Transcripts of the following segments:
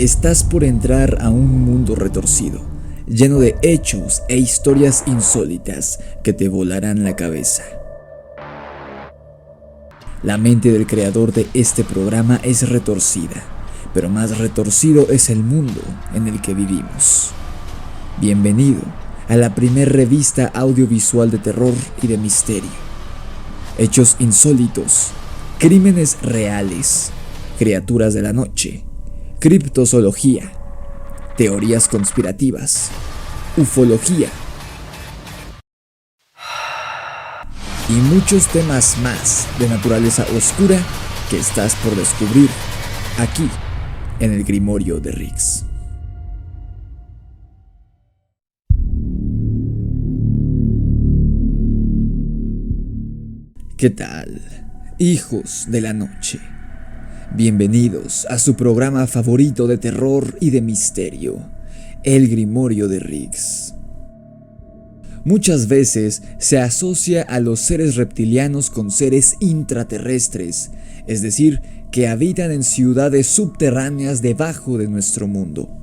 Estás por entrar a un mundo retorcido, lleno de hechos e historias insólitas que te volarán la cabeza. La mente del creador de este programa es retorcida, pero más retorcido es el mundo en el que vivimos. Bienvenido a la primer revista audiovisual de terror y de misterio. Hechos insólitos, crímenes reales, criaturas de la noche, criptozoología, teorías conspirativas, ufología y muchos temas más de naturaleza oscura que estás por descubrir aquí en el Grimorio de Riggs. ¿Qué tal, hijos de la noche? Bienvenidos a su programa favorito de terror y de misterio, el Grimorio de Riggs. Muchas veces se asocia a los seres reptilianos con seres intraterrestres, es decir, que habitan en ciudades subterráneas debajo de nuestro mundo.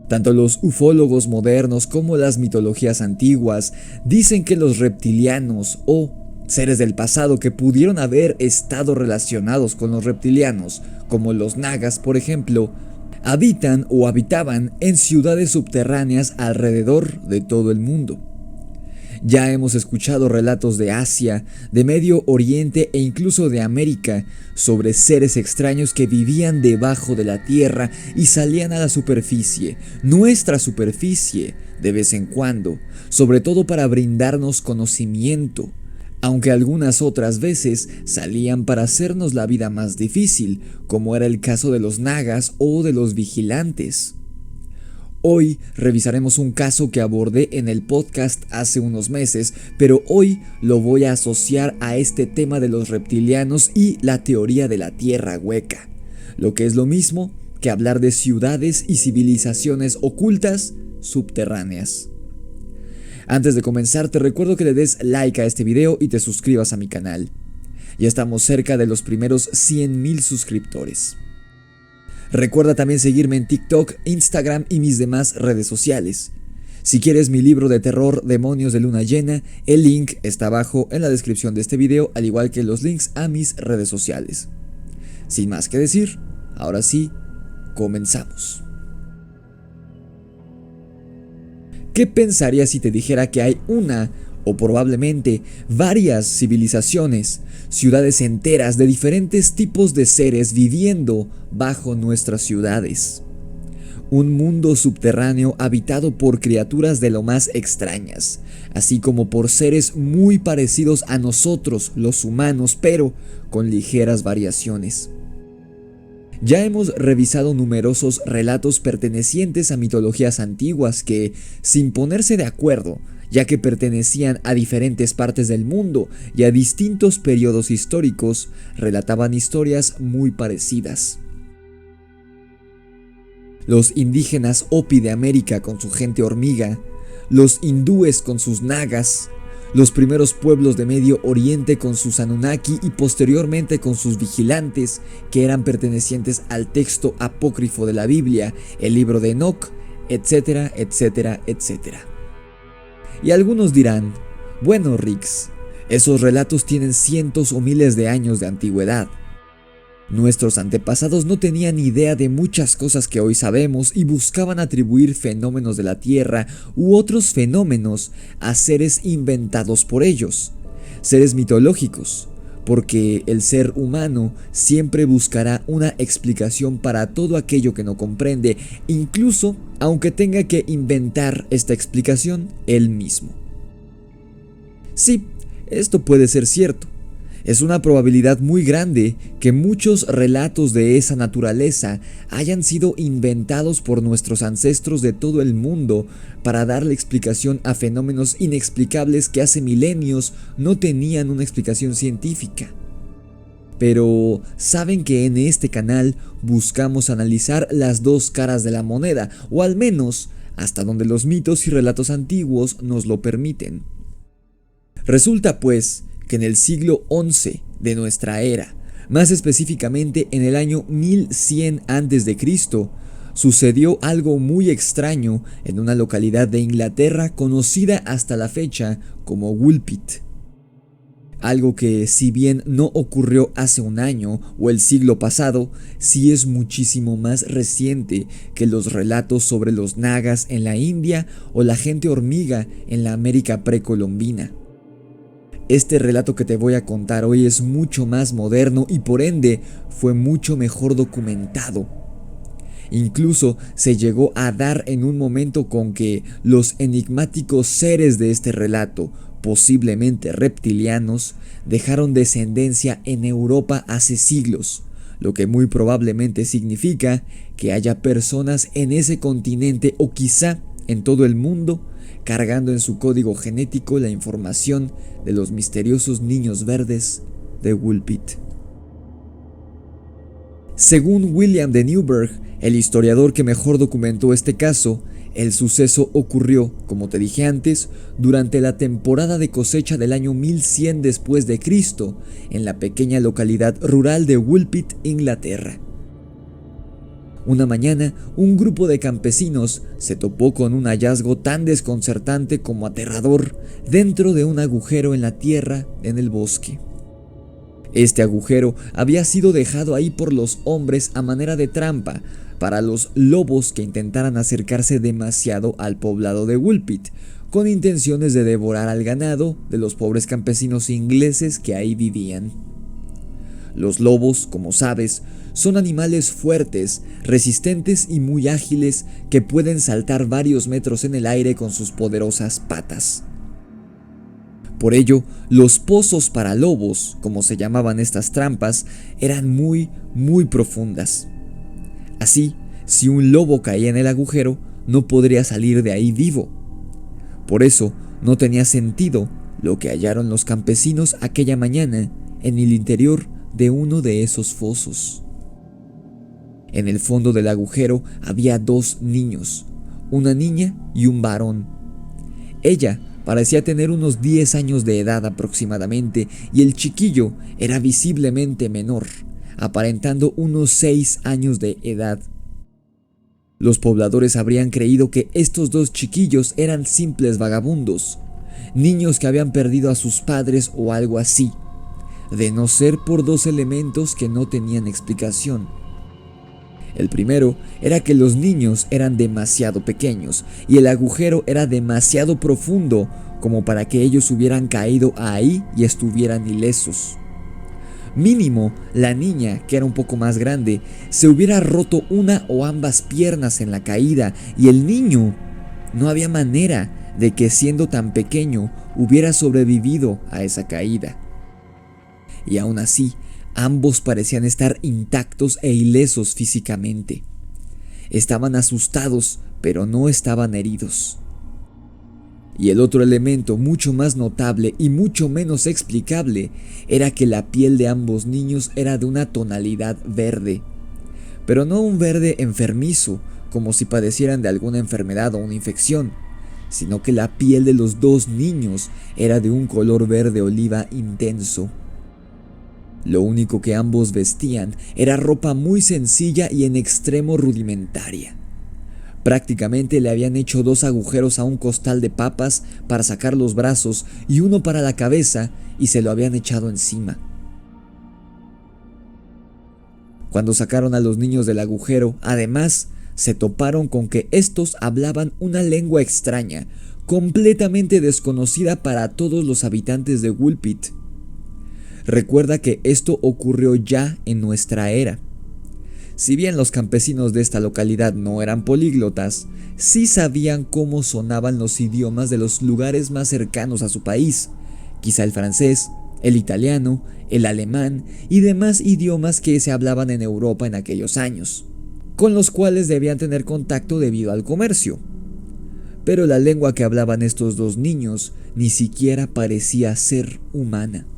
Tanto los ufólogos modernos como las mitologías antiguas dicen que los reptilianos o seres del pasado que pudieron haber estado relacionados con los reptilianos, como los nagas por ejemplo, habitan o habitaban en ciudades subterráneas alrededor de todo el mundo. Ya hemos escuchado relatos de Asia, de Medio Oriente e incluso de América sobre seres extraños que vivían debajo de la tierra y salían a la superficie, nuestra superficie, de vez en cuando, sobre todo para brindarnos conocimiento, aunque algunas otras veces salían para hacernos la vida más difícil, como era el caso de los nagas o de los vigilantes. Hoy revisaremos un caso que abordé en el podcast hace unos meses, pero hoy lo voy a asociar a este tema de los reptilianos y la teoría de la tierra hueca, lo que es lo mismo que hablar de ciudades y civilizaciones ocultas subterráneas. Antes de comenzar, te recuerdo que le des like a este video y te suscribas a mi canal. Ya estamos cerca de los primeros 100,000 suscriptores. Recuerda también seguirme en TikTok, Instagram y mis demás redes sociales. Si quieres mi libro de terror Demonios de Luna Llena, el link está abajo en la descripción de este video, al igual que los links a mis redes sociales. Sin más que decir, ahora sí, comenzamos. ¿Qué pensarías si te dijera que hay una, o probablemente varias civilizaciones, ciudades enteras de diferentes tipos de seres viviendo bajo nuestras ciudades? Un mundo subterráneo habitado por criaturas de lo más extrañas, así como por seres muy parecidos a nosotros, los humanos, pero con ligeras variaciones. Ya hemos revisado numerosos relatos pertenecientes a mitologías antiguas que, sin ponerse de acuerdo, ya que pertenecían a diferentes partes del mundo y a distintos periodos históricos, relataban historias muy parecidas. Los indígenas Hopi de América con su gente hormiga, los hindúes con sus nagas, los primeros pueblos de Medio Oriente con sus Anunnaki y posteriormente con sus vigilantes, que eran pertenecientes al texto apócrifo de la Biblia, el libro de Enoch, etcétera, etcétera, etcétera. Y algunos dirán, bueno Riggs, esos relatos tienen cientos o miles de años de antigüedad. Nuestros antepasados no tenían idea de muchas cosas que hoy sabemos y buscaban atribuir fenómenos de la Tierra u otros fenómenos a seres inventados por ellos, seres mitológicos, porque el ser humano siempre buscará una explicación para todo aquello que no comprende, incluso aunque tenga que inventar esta explicación él mismo. Sí, esto puede ser cierto. Es una probabilidad muy grande que muchos relatos de esa naturaleza hayan sido inventados por nuestros ancestros de todo el mundo para darle explicación a fenómenos inexplicables que hace milenios no tenían una explicación científica. Pero saben que en este canal buscamos analizar las dos caras de la moneda, o al menos hasta donde los mitos y relatos antiguos nos lo permiten. Resulta pues que en el siglo XI de nuestra era, más específicamente en el año 1100 a.C., sucedió algo muy extraño en una localidad de Inglaterra conocida hasta la fecha como Woolpit. Algo que, si bien no ocurrió hace un año o el siglo pasado, sí es muchísimo más reciente que los relatos sobre los nagas en la India o la gente hormiga en la América precolombina. Este relato que te voy a contar hoy es mucho más moderno y por ende fue mucho mejor documentado. Incluso se llegó a dar en un momento con que los enigmáticos seres de este relato, posiblemente reptilianos, dejaron descendencia en Europa hace siglos, lo que muy probablemente significa que haya personas en ese continente o quizá en todo el mundo cargando en su código genético la información de los misteriosos niños verdes de Woolpit. Según William de Newburgh, el historiador que mejor documentó este caso, el suceso ocurrió, como te dije antes, durante la temporada de cosecha del año 1100 después de Cristo, en la pequeña localidad rural de Woolpit, Inglaterra. Una mañana, un grupo de campesinos se topó con un hallazgo tan desconcertante como aterrador dentro de un agujero en la tierra en el bosque. Este agujero había sido dejado ahí por los hombres a manera de trampa para los lobos que intentaran acercarse demasiado al poblado de Woolpit, con intenciones de devorar al ganado de los pobres campesinos ingleses que ahí vivían. Los lobos, como sabes, son animales fuertes, resistentes y muy ágiles que pueden saltar varios metros en el aire con sus poderosas patas. Por ello, los pozos para lobos, como se llamaban estas trampas, eran muy profundas. Así, si un lobo caía en el agujero, no podría salir de ahí vivo. Por eso, no tenía sentido lo que hallaron los campesinos aquella mañana en el interior de uno de esos fosos. En el fondo del agujero había dos niños, una niña y un varón. Ella parecía tener unos 10 años de edad aproximadamente y el chiquillo era visiblemente menor, aparentando unos 6 años de edad. Los pobladores habrían creído que estos dos chiquillos eran simples vagabundos, niños que habían perdido a sus padres o algo así, de no ser por dos elementos que no tenían explicación. El primero era que los niños eran demasiado pequeños y el agujero era demasiado profundo como para que ellos hubieran caído ahí y estuvieran ilesos. Mínimo, la niña, que era un poco más grande, se hubiera roto una o ambas piernas en la caída y el niño, no había manera de que siendo tan pequeño hubiera sobrevivido a esa caída. Y aún así, ambos parecían estar intactos e ilesos físicamente. Estaban asustados, pero no estaban heridos. Y el otro elemento mucho más notable y mucho menos explicable era que la piel de ambos niños era de una tonalidad verde. Pero no un verde enfermizo, como si padecieran de alguna enfermedad o una infección, sino que la piel de los dos niños era de un color verde oliva intenso. Lo único que ambos vestían era ropa muy sencilla y en extremo rudimentaria. Prácticamente le habían hecho 2 agujeros a un costal de papas para sacar los brazos y uno para la cabeza y se lo habían echado encima. Cuando sacaron a los niños del agujero, además, se toparon con que estos hablaban una lengua extraña, completamente desconocida para todos los habitantes de Woolpit. Recuerda que esto ocurrió ya en nuestra era. Si bien los campesinos de esta localidad no eran políglotas, sí sabían cómo sonaban los idiomas de los lugares más cercanos a su país, quizá el francés, el italiano, el alemán y demás idiomas que se hablaban en Europa en aquellos años, con los cuales debían tener contacto debido al comercio. Pero la lengua que hablaban estos dos niños ni siquiera parecía ser humana.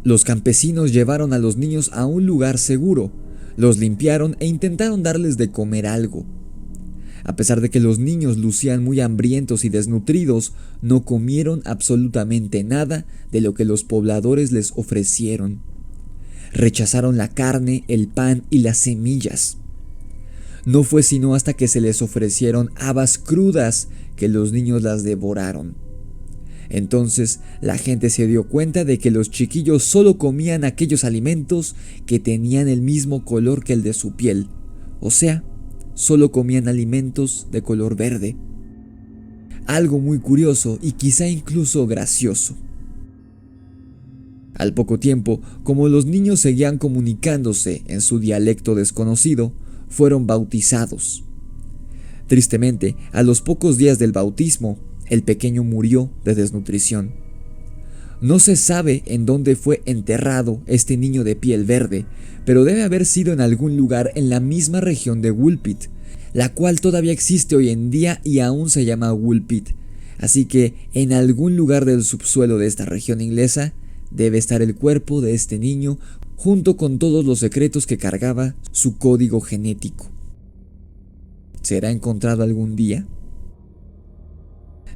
Los campesinos llevaron a los niños a un lugar seguro, los limpiaron e intentaron darles de comer algo. A pesar de que los niños lucían muy hambrientos y desnutridos, no comieron absolutamente nada de lo que los pobladores les ofrecieron. Rechazaron la carne, el pan y las semillas. No fue sino hasta que se les ofrecieron habas crudas que los niños las devoraron. Entonces la gente se dio cuenta de que los chiquillos solo comían aquellos alimentos que tenían el mismo color que el de su piel, o sea, solo comían alimentos de color verde. Algo muy curioso y quizá incluso gracioso. Al poco tiempo, como los niños seguían comunicándose en su dialecto desconocido, fueron bautizados. Tristemente, a los pocos días del bautismo, el pequeño murió de desnutrición. No se sabe en dónde fue enterrado este niño de piel verde, pero debe haber sido en algún lugar en la misma región de Woolpit, la cual todavía existe hoy en día y aún se llama Woolpit. Así que en algún lugar del subsuelo de esta región inglesa debe estar el cuerpo de este niño junto con todos los secretos que cargaba su código genético. ¿Será encontrado algún día?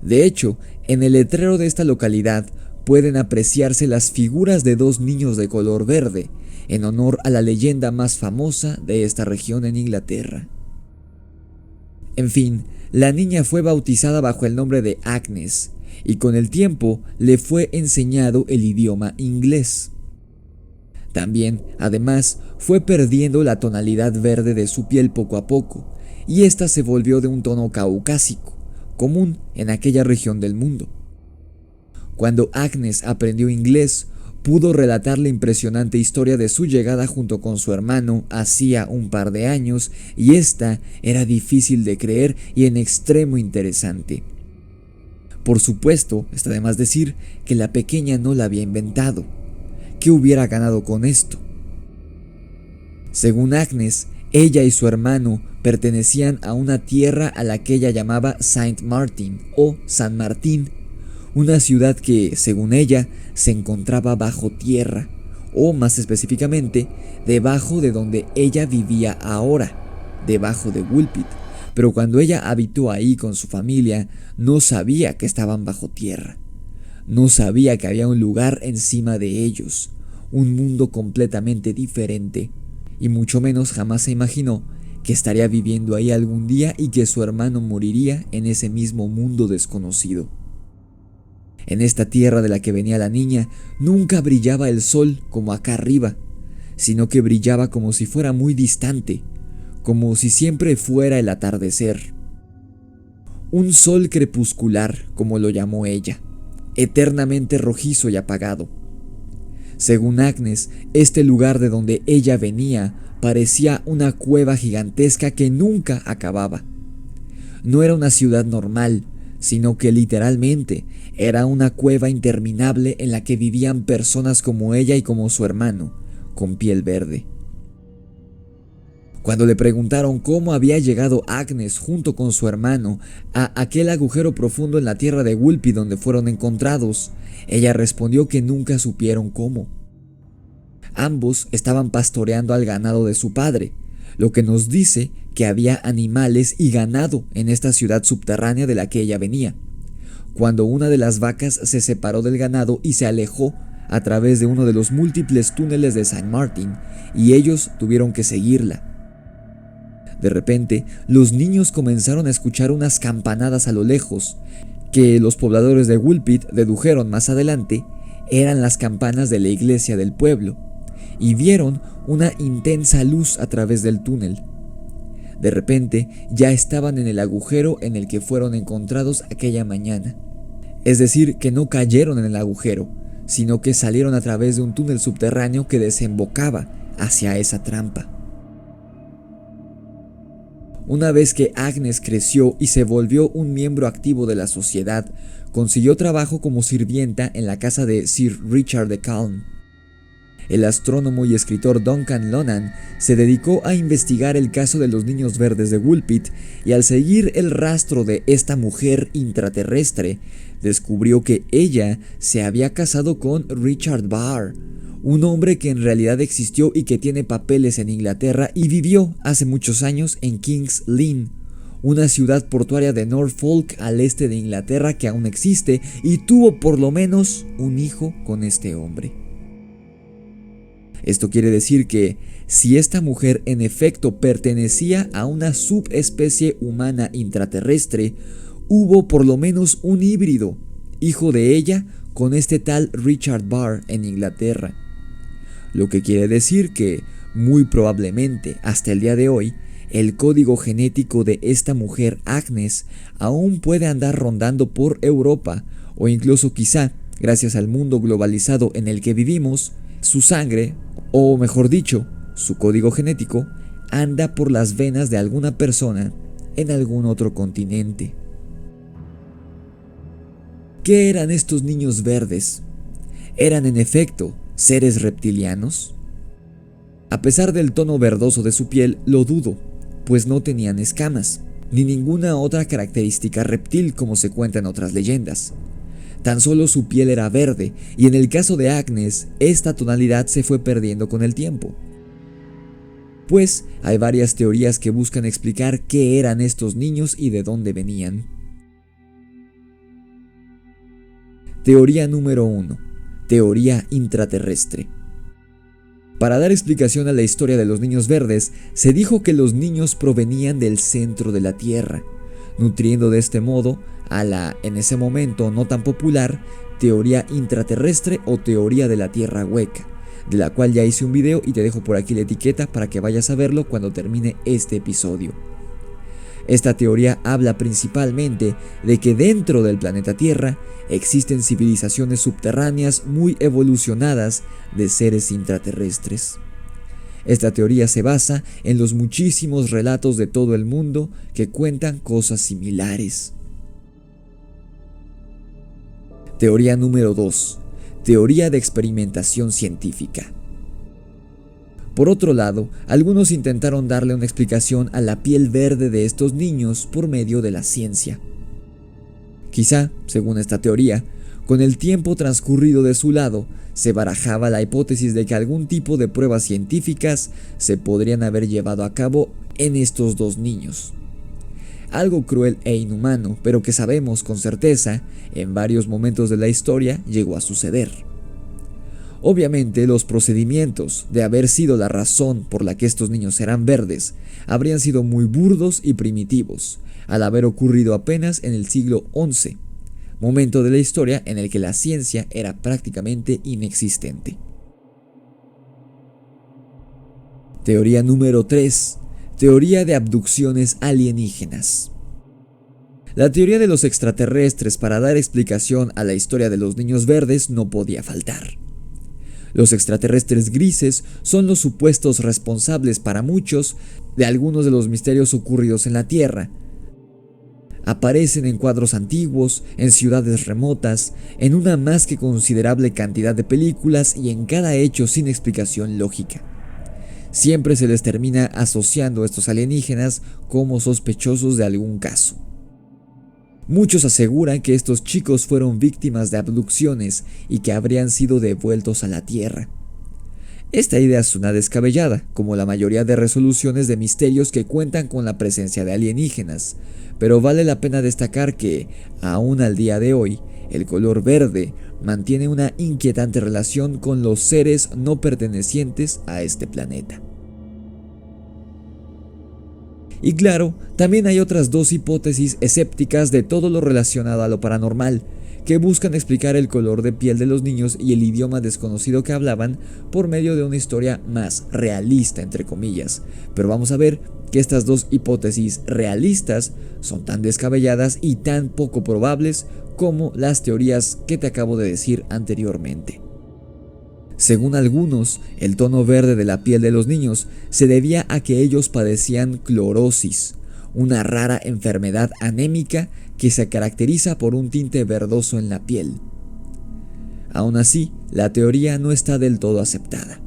De hecho, en el letrero de esta localidad pueden apreciarse las figuras de dos niños de color verde, en honor a la leyenda más famosa de esta región en Inglaterra. En fin, la niña fue bautizada bajo el nombre de Agnes, y con el tiempo le fue enseñado el idioma inglés. También, además, fue perdiendo la tonalidad verde de su piel poco a poco, y ésta se volvió de un tono caucásico, común en aquella región del mundo. Cuando Agnes aprendió inglés, pudo relatar la impresionante historia de su llegada junto con su hermano hacía un par de años, y esta era difícil de creer y en extremo interesante. Por supuesto, está de más decir que la pequeña no la había inventado. ¿Qué hubiera ganado con esto? Según Agnes, ella y su hermano pertenecían a una tierra a la que ella llamaba Saint Martin o San Martín, una ciudad que, según ella, se encontraba bajo tierra, o más específicamente, debajo de donde ella vivía ahora, debajo de Woolpit. Pero cuando ella habitó ahí con su familia, no sabía que estaban bajo tierra. No sabía que había un lugar encima de ellos, un mundo completamente diferente, y mucho menos jamás se imaginó que estaría viviendo ahí algún día y que su hermano moriría en ese mismo mundo desconocido. En esta tierra de la que venía la niña, nunca brillaba el sol como acá arriba, sino que brillaba como si fuera muy distante, como si siempre fuera el atardecer. Un sol crepuscular, como lo llamó ella, eternamente rojizo y apagado. Según Agnes, este lugar de donde ella venía parecía una cueva gigantesca que nunca acababa. No era una ciudad normal, sino que literalmente era una cueva interminable en la que vivían personas como ella y como su hermano, con piel verde. Cuando le preguntaron cómo había llegado Agnes junto con su hermano a aquel agujero profundo en la tierra de Woolpit donde fueron encontrados, ella respondió que nunca supieron cómo. Ambos estaban pastoreando al ganado de su padre, lo que nos dice que había animales y ganado en esta ciudad subterránea de la que ella venía, cuando una de las vacas se separó del ganado y se alejó a través de uno de los múltiples túneles de Saint Martin, y ellos tuvieron que seguirla. De repente, los niños comenzaron a escuchar unas campanadas a lo lejos, que los pobladores de Woolpit dedujeron más adelante eran las campanas de la iglesia del pueblo, y vieron una intensa luz a través del túnel. De repente, ya estaban en el agujero en el que fueron encontrados aquella mañana. Es decir, que no cayeron en el agujero, sino que salieron a través de un túnel subterráneo que desembocaba hacia esa trampa. Una vez que Agnes creció y se volvió un miembro activo de la sociedad, consiguió trabajo como sirvienta en la casa de Sir Richard de Calne. El astrónomo y escritor Duncan Lonan se dedicó a investigar el caso de los niños verdes de Woolpit, y al seguir el rastro de esta mujer intraterrestre, descubrió que ella se había casado con Richard Barr, un hombre que en realidad existió y que tiene papeles en Inglaterra y vivió hace muchos años en King's Lynn, una ciudad portuaria de Norfolk al este de Inglaterra que aún existe, y tuvo por lo menos un hijo con este hombre. Esto quiere decir que si esta mujer en efecto pertenecía a una subespecie humana intraterrestre, hubo por lo menos un híbrido, hijo de ella, con este tal Richard Barr en Inglaterra. Lo que quiere decir que, muy probablemente, hasta el día de hoy, el código genético de esta mujer Agnes aún puede andar rondando por Europa, o incluso quizá, gracias al mundo globalizado en el que vivimos, su sangre, o mejor dicho, su código genético, anda por las venas de alguna persona en algún otro continente. ¿Qué eran estos niños verdes? ¿Eran en efecto seres reptilianos? A pesar del tono verdoso de su piel, lo dudo, pues no tenían escamas, ni ninguna otra característica reptil como se cuenta en otras leyendas. Tan solo su piel era verde, y en el caso de Agnes, esta tonalidad se fue perdiendo con el tiempo. Pues hay varias teorías que buscan explicar qué eran estos niños y de dónde venían. Teoría número 1. Teoría intraterrestre. Para dar explicación a la historia de los niños verdes, se dijo que los niños provenían del centro de la Tierra, nutriendo de este modo a la, en ese momento no tan popular, teoría intraterrestre o teoría de la Tierra hueca, de la cual ya hice un video y te dejo por aquí la etiqueta para que vayas a verlo cuando termine este episodio. Esta teoría habla principalmente de que dentro del planeta Tierra existen civilizaciones subterráneas muy evolucionadas de seres intraterrestres. Esta teoría se basa en los muchísimos relatos de todo el mundo que cuentan cosas similares. Teoría número 2. Teoría de experimentación científica. Por otro lado, algunos intentaron darle una explicación a la piel verde de estos niños por medio de la ciencia. Quizá, según esta teoría, con el tiempo transcurrido de su lado, se barajaba la hipótesis de que algún tipo de pruebas científicas se podrían haber llevado a cabo en estos dos niños. Algo cruel e inhumano, pero que sabemos con certeza, en varios momentos de la historia llegó a suceder. Obviamente, los procedimientos de haber sido la razón por la que estos niños eran verdes habrían sido muy burdos y primitivos, al haber ocurrido apenas en el siglo XI, momento de la historia en el que la ciencia era prácticamente inexistente. Teoría número 3. Teoría de abducciones alienígenas. La teoría de los extraterrestres para dar explicación a la historia de los niños verdes no podía faltar. Los extraterrestres grises son los supuestos responsables para muchos de algunos de los misterios ocurridos en la Tierra. Aparecen en cuadros antiguos, en ciudades remotas, en una más que considerable cantidad de películas y en cada hecho sin explicación lógica. Siempre se les termina asociando a estos alienígenas como sospechosos de algún caso. Muchos aseguran que estos chicos fueron víctimas de abducciones y que habrían sido devueltos a la Tierra. Esta idea suena descabellada, como la mayoría de resoluciones de misterios que cuentan con la presencia de alienígenas, pero vale la pena destacar que, aún al día de hoy, el color verde mantiene una inquietante relación con los seres no pertenecientes a este planeta. Y claro, también hay otras dos hipótesis escépticas de todo lo relacionado a lo paranormal, que buscan explicar el color de piel de los niños y el idioma desconocido que hablaban por medio de una historia más realista, entre comillas. Pero vamos a ver que estas dos hipótesis realistas son tan descabelladas y tan poco probables como las teorías que te acabo de decir anteriormente. Según algunos, el tono verde de la piel de los niños se debía a que ellos padecían clorosis, una rara enfermedad anémica que se caracteriza por un tinte verdoso en la piel. Aún así, la teoría no está del todo aceptada.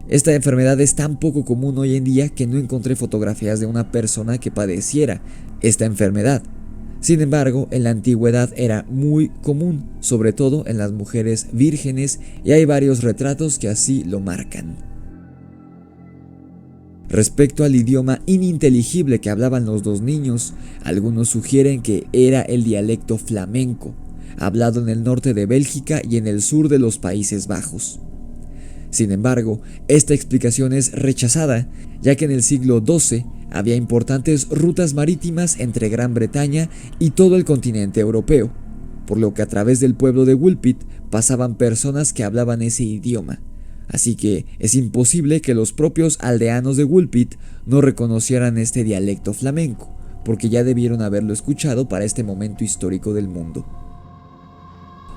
Esta enfermedad es tan poco común hoy en día que no encontré fotografías de una persona que padeciera esta enfermedad. Sin embargo, en la antigüedad era muy común, sobre todo en las mujeres vírgenes, y hay varios retratos que así lo marcan. Respecto al idioma ininteligible que hablaban los dos niños, algunos sugieren que era el dialecto flamenco, hablado en el norte de Bélgica y en el sur de los Países Bajos. Sin embargo, esta explicación es rechazada, ya que en el siglo XII había importantes rutas marítimas entre Gran Bretaña y todo el continente europeo, por lo que a través del pueblo de Woolpit pasaban personas que hablaban ese idioma, así que es imposible que los propios aldeanos de Woolpit no reconocieran este dialecto flamenco, porque ya debieron haberlo escuchado para este momento histórico del mundo.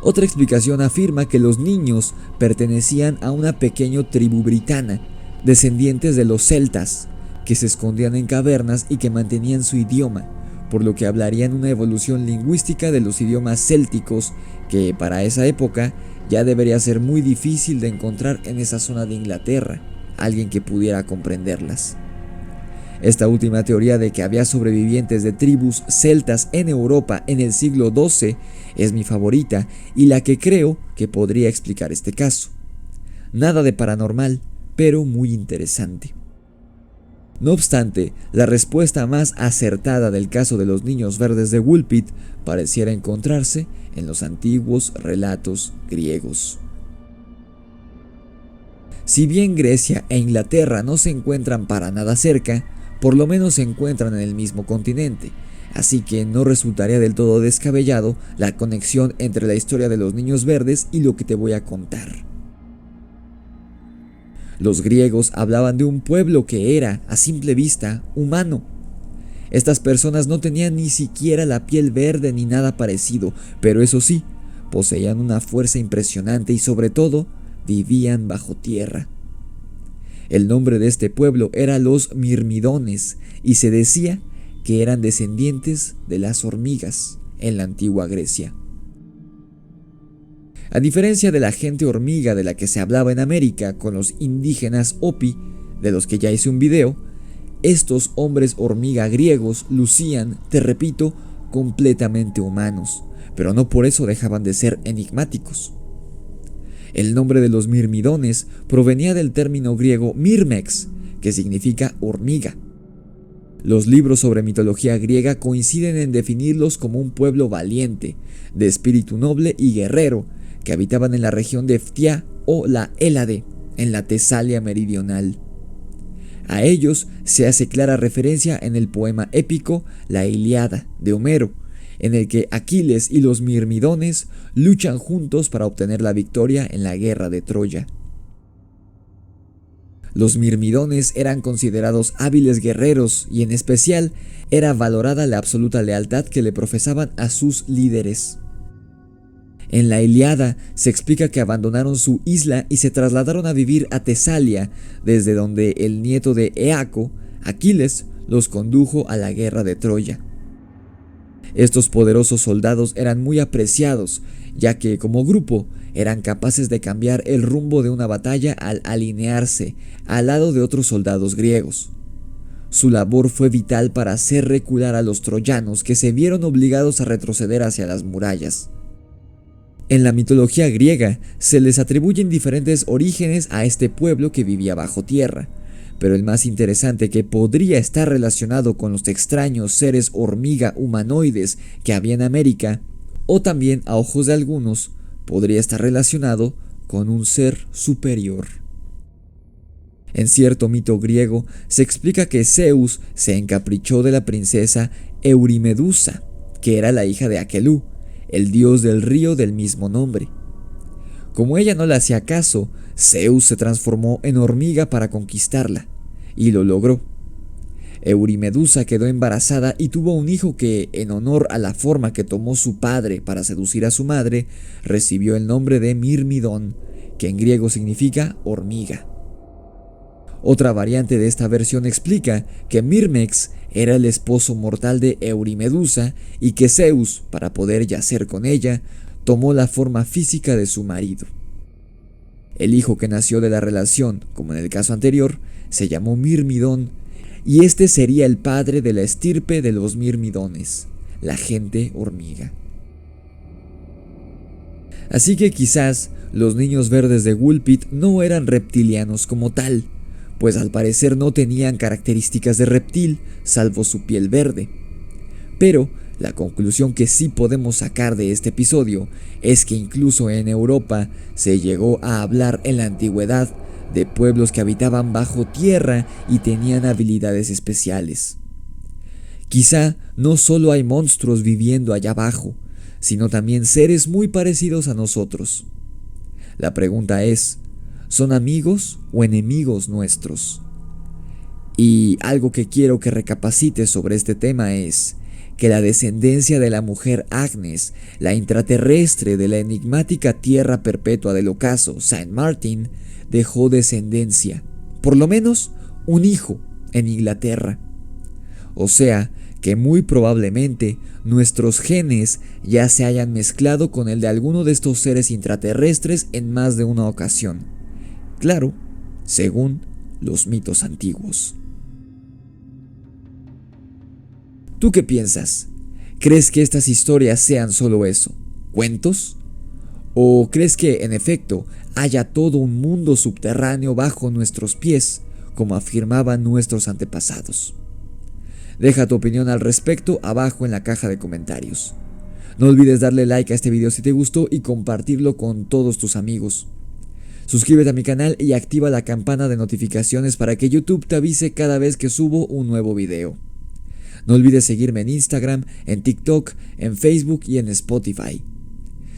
Otra explicación afirma que los niños pertenecían a una pequeña tribu britana, descendientes de los celtas, que se escondían en cavernas y que mantenían su idioma, por lo que hablarían una evolución lingüística de los idiomas célticos que para esa época ya debería ser muy difícil de encontrar en esa zona de Inglaterra, alguien que pudiera comprenderlas. Esta última teoría de que había sobrevivientes de tribus celtas en Europa en el siglo XII es mi favorita y la que creo que podría explicar este caso. Nada de paranormal, pero muy interesante. No obstante, la respuesta más acertada del caso de los niños verdes de Woolpit pareciera encontrarse en los antiguos relatos griegos. Si bien Grecia e Inglaterra no se encuentran para nada cerca, por lo menos se encuentran en el mismo continente, así que no resultaría del todo descabellado la conexión entre la historia de los niños verdes y lo que te voy a contar. Los griegos hablaban de un pueblo que era, a simple vista, humano. Estas personas no tenían ni siquiera la piel verde ni nada parecido, pero eso sí, poseían una fuerza impresionante y sobre todo, vivían bajo tierra. El nombre de este pueblo era los Mirmidones y se decía que eran descendientes de las hormigas en la antigua Grecia. A diferencia de la gente hormiga de la que se hablaba en América con los indígenas Hopi, de los que ya hice un video, estos hombres hormiga griegos lucían, te repito, completamente humanos, pero no por eso dejaban de ser enigmáticos. El nombre de los Mirmidones provenía del término griego Mirmex, que significa hormiga. Los libros sobre mitología griega coinciden en definirlos como un pueblo valiente, de espíritu noble y guerrero, que habitaban en la región de Phtia o la Hélade, en la Tesalia meridional. A ellos se hace clara referencia en el poema épico La Ilíada de Homero, en el que Aquiles y los Mirmidones luchan juntos para obtener la victoria en la guerra de Troya. Los Mirmidones eran considerados hábiles guerreros y en especial era valorada la absoluta lealtad que le profesaban a sus líderes. En la Ilíada se explica que abandonaron su isla y se trasladaron a vivir a Tesalia, desde donde el nieto de Eaco, Aquiles, los condujo a la guerra de Troya. Estos poderosos soldados eran muy apreciados, ya que como grupo eran capaces de cambiar el rumbo de una batalla al alinearse al lado de otros soldados griegos. Su labor fue vital para hacer recular a los troyanos que se vieron obligados a retroceder hacia las murallas. En la mitología griega se les atribuyen diferentes orígenes a este pueblo que vivía bajo tierra, pero el más interesante, que podría estar relacionado con los extraños seres hormiga humanoides que había en América, o también a ojos de algunos, podría estar relacionado con un ser superior. En cierto mito griego se explica que Zeus se encaprichó de la princesa Eurimedusa, que era la hija de Aqueloo, el dios del río del mismo nombre. Como ella no le hacía caso, Zeus se transformó en hormiga para conquistarla, y lo logró. Eurimedusa quedó embarazada y tuvo un hijo que, en honor a la forma que tomó su padre para seducir a su madre, recibió el nombre de Mirmidón, que en griego significa hormiga. Otra variante de esta versión explica que Mirmex era el esposo mortal de Eurimedusa y que Zeus, para poder yacer con ella, tomó la forma física de su marido. El hijo que nació de la relación, como en el caso anterior, se llamó Mirmidón, y este sería el padre de la estirpe de los Mirmidones, la gente hormiga. Así que quizás los niños verdes de Woolpit no eran reptilianos como tal, pues al parecer no tenían características de reptil, salvo su piel verde. Pero La conclusión que sí podemos sacar de este episodio es que incluso en Europa se llegó a hablar en la antigüedad de pueblos que habitaban bajo tierra y tenían habilidades especiales. Quizá no solo hay monstruos viviendo allá abajo, sino también seres muy parecidos a nosotros. La pregunta es, ¿son amigos o enemigos nuestros? Y algo que quiero que recapacites sobre este tema es que la descendencia de la mujer Agnes, la intraterrestre de la enigmática tierra perpetua del ocaso Saint Martin, dejó descendencia, por lo menos un hijo, en Inglaterra. O sea, que muy probablemente nuestros genes ya se hayan mezclado con el de alguno de estos seres intraterrestres en más de una ocasión. Claro, según los mitos antiguos. ¿Tú qué piensas? ¿Crees que estas historias sean solo eso, cuentos? ¿O crees que, en efecto, haya todo un mundo subterráneo bajo nuestros pies, como afirmaban nuestros antepasados? Deja tu opinión al respecto abajo en la caja de comentarios. No olvides darle like a este video si te gustó y compartirlo con todos tus amigos. Suscríbete a mi canal y activa la campana de notificaciones para que YouTube te avise cada vez que subo un nuevo video. No olvides seguirme en Instagram, en TikTok, en Facebook y en Spotify.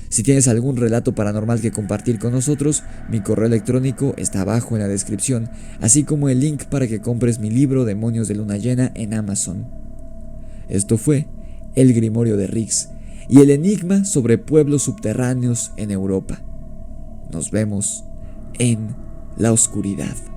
Si tienes algún relato paranormal que compartir con nosotros, mi correo electrónico está abajo en la descripción, así como el link para que compres mi libro Demonios de Luna Llena en Amazon. Esto fue El Grimorio de Riggs y el enigma sobre pueblos subterráneos en Europa. Nos vemos en la oscuridad.